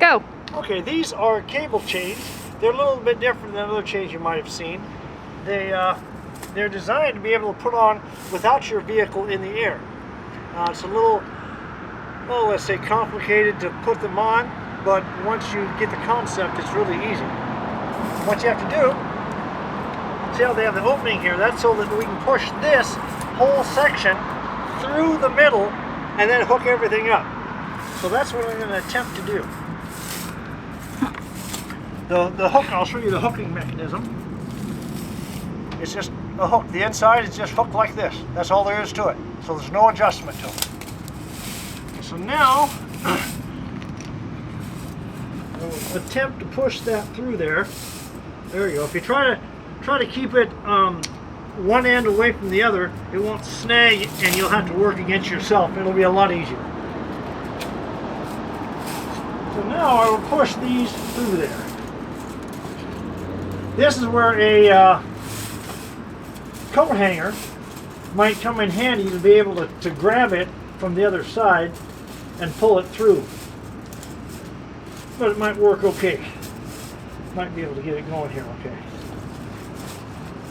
Go. Okay, these are cable chains. They're a little bit different than other chains you might have seen. They're designed to be able to put on without your vehicle in the air. It's a little, well, let's say complicated to put them on, but once you get the concept, it's really easy. What you have to do, see how they have the opening here? That's so that we can push this whole section through the middle and then hook everything up. So that's what I'm going to attempt to do. The hook, I'll show you the hooking mechanism. It's just a hook. The inside is just hooked like this. That's all there is to it. So there's no adjustment to it. So now, I'll attempt to push that through there. There you go. If you try to keep it one end away from the other, it won't snag and you'll have to work against yourself. It'll be a lot easier. So now I will push these through there. This is where a coat hanger might come in handy to be able to grab it from the other side and pull it through. But it might work okay. Might be able to get it going here okay.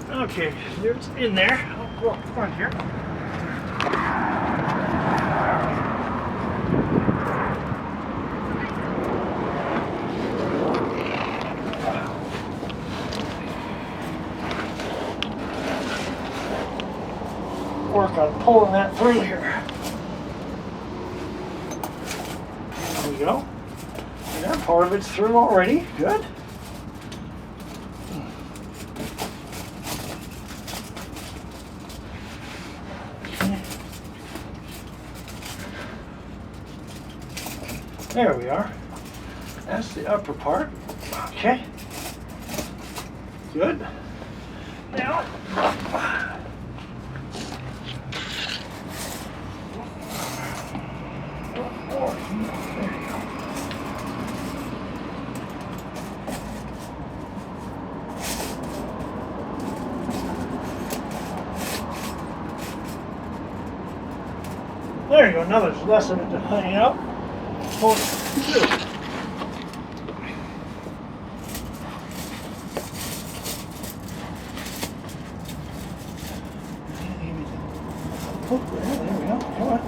Okay, it's in there. I'll go up front here. Work on pulling that through here. There we go. Yeah, part of it's through already. Good. Okay. There we are. That's the upper part. Okay. Good. Now, there you go, now there's less of it to hang out. Pull it through. Hook there, there we go, come on.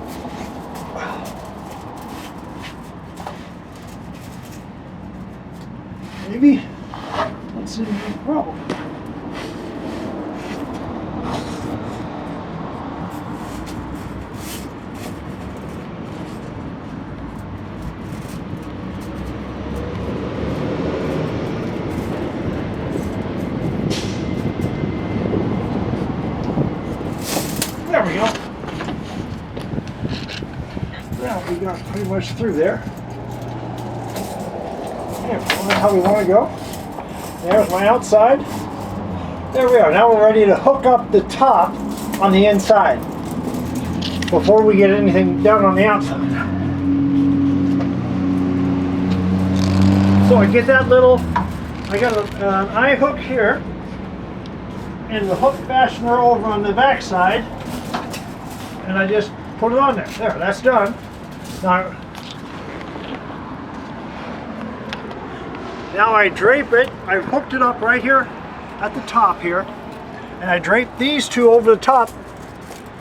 Maybe, let's see the problem. There we go. Now we got pretty much through there. That's how we want to go. There's my outside. There we are. Now we're ready to hook up the top on the inside before we get anything done on the outside. So I get that little, I got an eye hook here and the hook fastener over on the back side, and I just put it on there. There, that's done. Now I drape it. I've hooked it up right here at the top here, and I drape these two over the top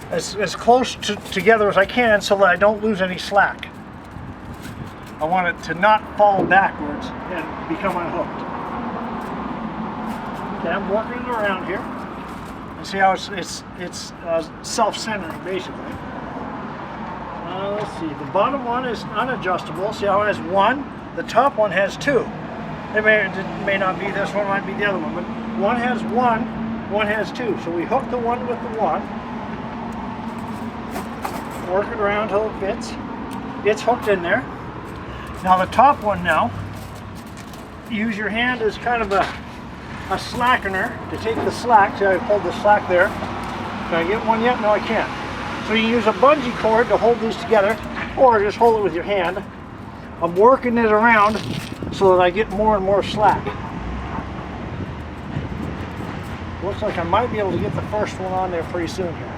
as close together as I can so that I don't lose any slack. I want it to not fall backwards and become unhooked. Okay, I'm working it around here. And see how it's self-centering basically. Let's see, the bottom one is unadjustable. See how it has one? The top one has two. It may not be this one, might be the other one, but one has one has two. So we hook the one with the one, work it around till it fits. It's hooked in there. Now the top one now, use your hand as kind of a slackener to take the slack. See how I pulled the slack there? Can I get one yet? No, I can't. So you use a bungee cord to hold these together, or just hold it with your hand. I'm working it around so that I get more and more slack. Looks like I might be able to get the first one on there pretty soon here.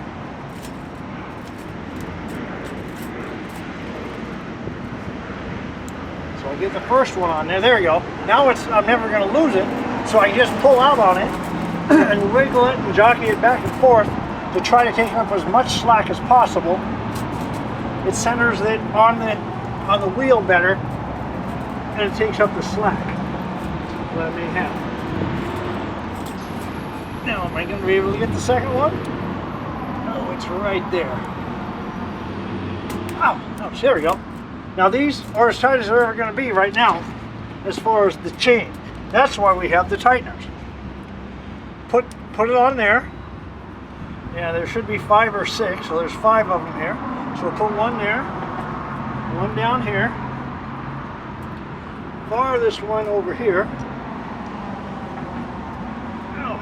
So get the first one on there. There you go. Now I'm never going to lose it, so I just pull out on it and wiggle it and jockey it back and forth to try to take up as much slack as possible. It centers it on the wheel better, and it takes up the slack that I may have. Now, am I going to be able to get the second one? Oh, it's right there. Oh, there we go. Now these are as tight as they're ever going to be right now as far as the chain. That's why we have the tighteners. Put it on there. Yeah, there should be 5 or 6, so there's 5 of them here. So we'll put one there, one down here, farthest one over here. Oh,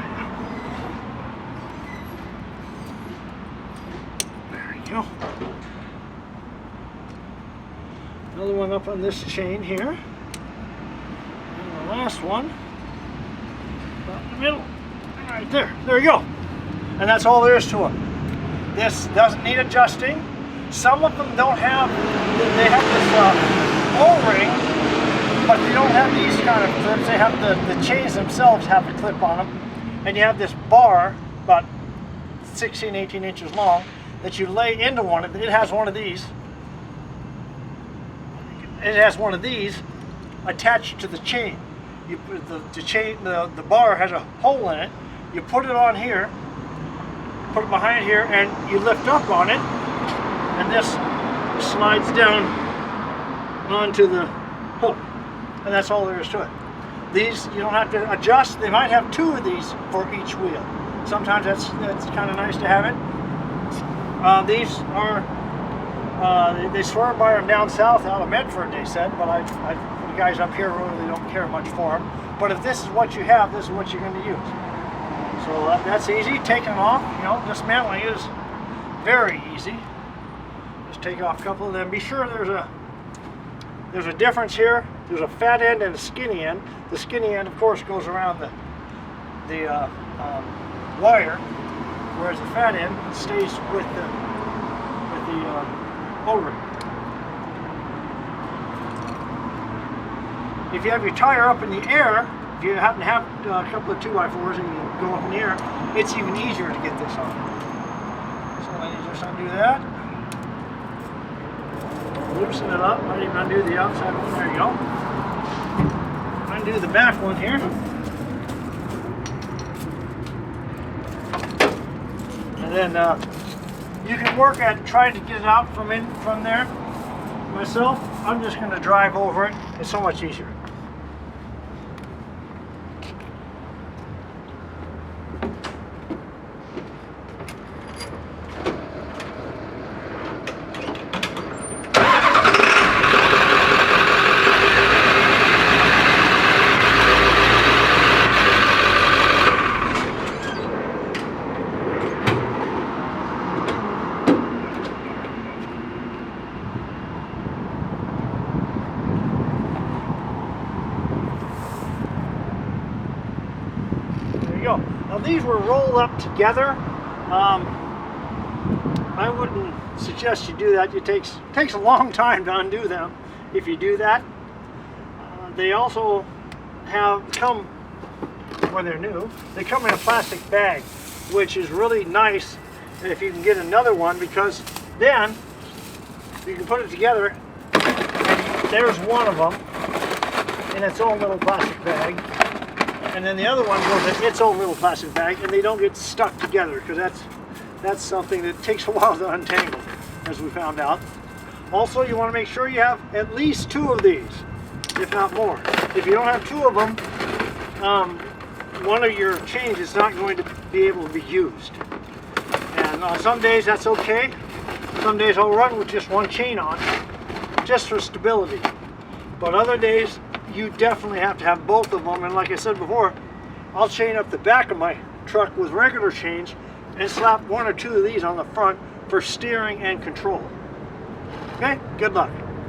there you go. Another one up on this chain here. And the last one about in the middle. Right there. There you go. And that's all there is to them. This doesn't need adjusting. Some of them don't have, they have this O-ring, but they don't have these kind of clips. They have the chains themselves have a clip on them. And you have this bar, about 16, 18 inches long, that you lay into one. It has one of these. It has one of these attached to the chain. You put the bar has a hole in it. You put it on here, put it behind here, and you lift up on it, and this slides down onto the hook, and that's all there is to it. These you don't have to adjust. They might have 2 of these for each wheel. Sometimes that's kind of nice to have it. These are they swear by them down south out of Medford, they said, but the guys up here really don't care much for them. But if this is what you have, this is what you're going to use. So that's easy. Taking them off, dismantling is very easy. Just take off a couple of them. Be sure there's a difference here. There's a fat end and a skinny end. The skinny end, of course, goes around the wire, whereas the fat end stays with the O-ring. If you have your tire up in the air, if you happen to have a couple of 2x4s and you go up in the air, it's even easier to get this on. So let me just undo that. Loosen it up. Might even undo the outside one. There you go. Undo the back one here. And then you can work at trying to get it out from there. Myself, I'm just going to drive over it. It's so much easier. Now these were rolled up together. I wouldn't suggest you do that. It takes a long time to undo them if you do that. They also come, when they're new, they come in a plastic bag, which is really nice if you can get another one, because then you can put it together and there's one of them in its own little plastic bag. And then the other one goes in its own little plastic bag, and they don't get stuck together, because that's something that takes a while to untangle, as we found out. Also, you want to make sure you have at least 2 of these, if not more. If you don't have 2 of them, one of your chains is not going to be able to be used. And on some days that's okay. Some days I'll run with just one chain on, just for stability. But other days, you definitely have to have both of them, and like I said before, I'll chain up the back of my truck with regular chains and slap 1 or 2 of these on the front for steering and control. Okay, good luck.